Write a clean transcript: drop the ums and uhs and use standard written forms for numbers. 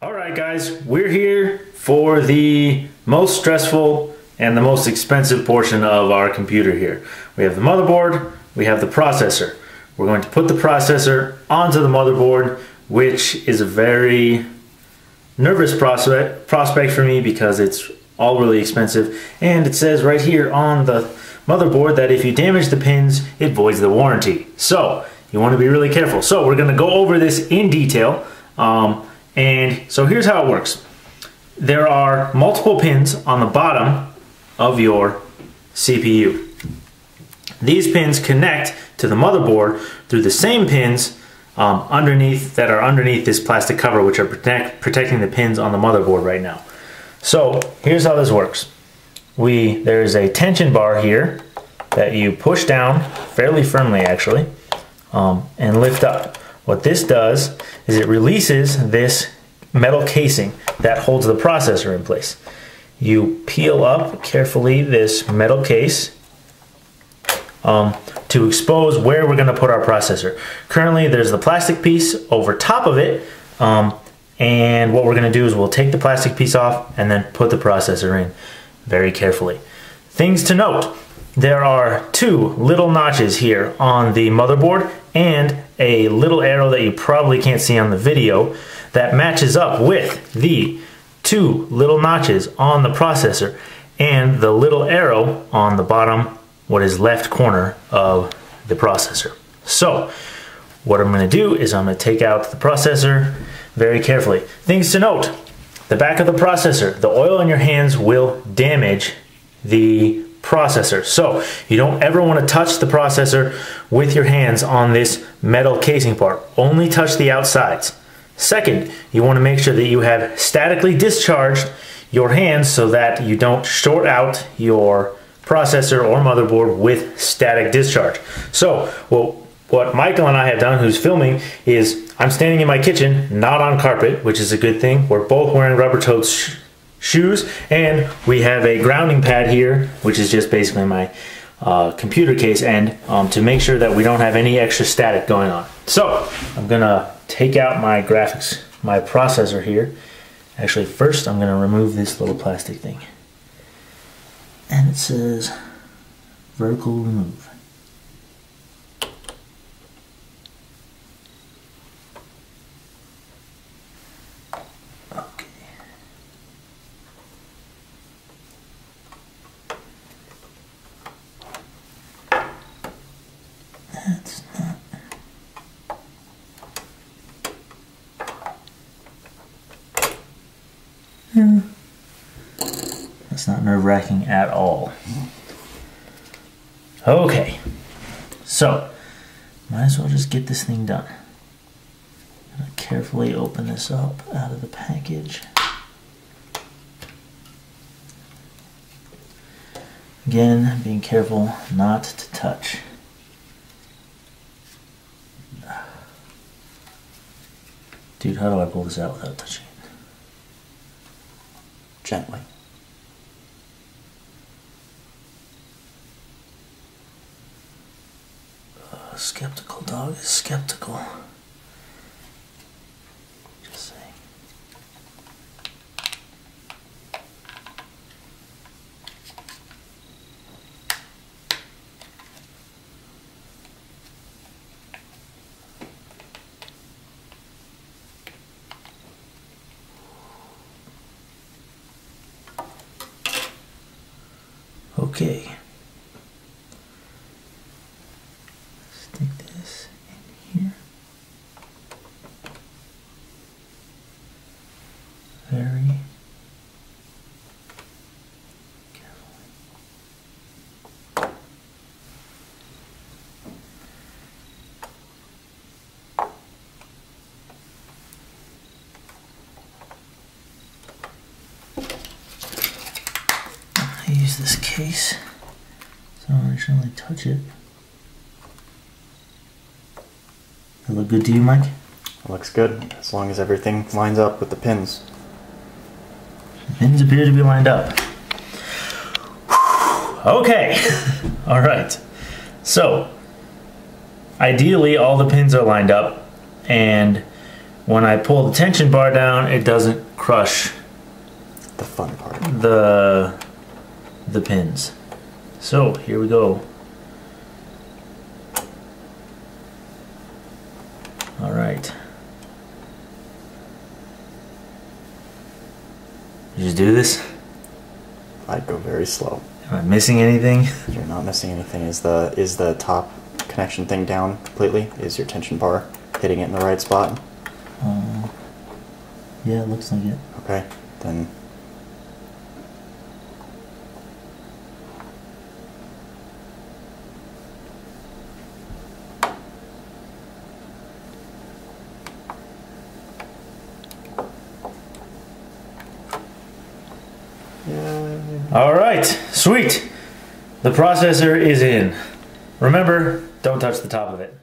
Alright guys, we're here for the most stressful and the most expensive portion of our computer here. We have the motherboard, we have the processor. We're going to put the processor onto the motherboard, which is a very nervous prospect for me because it's all really expensive. And it says right here on the motherboard that if you damage the pins, it voids the warranty. So you want to be really careful. So we're going to go over this in detail. And so here's how it works. There are multiple pins on the bottom of your CPU. These pins connect to the motherboard through the same pins underneath this plastic cover, which are protecting the pins on the motherboard right now. So here's how this works. There's a tension bar here that you push down fairly firmly actually and lift up. What this does is it releases this metal casing that holds the processor in place. You peel up carefully this metal case to expose where we're going to put our processor. Currently there's the plastic piece over top of it, and what we're going to do is we'll take the plastic piece off and then put the processor in very carefully. Things to note: there are two little notches here on the motherboard and a little arrow that you probably can't see on the video that matches up with the two little notches on the processor and the little arrow on the bottom, what is left corner of the processor. So what I'm going to do is I'm going to take out the processor very carefully. Things to note: the back of the processor, the oil in your hands will damage the processor. So you don't ever want to touch the processor with your hands on this metal casing part. Only touch the outsides. Second, you want to make sure that you have statically discharged your hands so that you don't short out your processor or motherboard with static discharge. So what Michael and I have done, who's filming, is I'm standing in my kitchen, not on carpet, which is a good thing. We're both wearing rubber-toed shoes, and we have a grounding pad here, which is just basically my computer case end, to make sure that we don't have any extra static going on. So I'm gonna take out my processor here. Actually, first I'm gonna remove this little plastic thing, and it says vertical remove. That's not nerve-wracking at all. Okay, so might as well just get this thing done. I'm gonna carefully open this up out of the package. Again, being careful not to touch. Dude, how do I pull this out without touching it? Gently. Skeptical dog is skeptical. Just saying. Okay. Stick this in here. Very carefully. I use this case so I don't originally touch it. That look good to you, Mike? It looks good, as long as everything lines up with the pins. The pins appear to be lined up. Okay, all right. So, ideally all the pins are lined up, and when I pull the tension bar down, it doesn't crush The fun part. the pins. So here we go. All right. You just do this? I'd go very slow. Am I missing anything? You're not missing anything. Is the top connection thing down completely? Is your tension bar hitting it in the right spot? Yeah, it looks like it. Okay, then. Yay. All right, sweet. The processor is in. Remember, don't touch the top of it.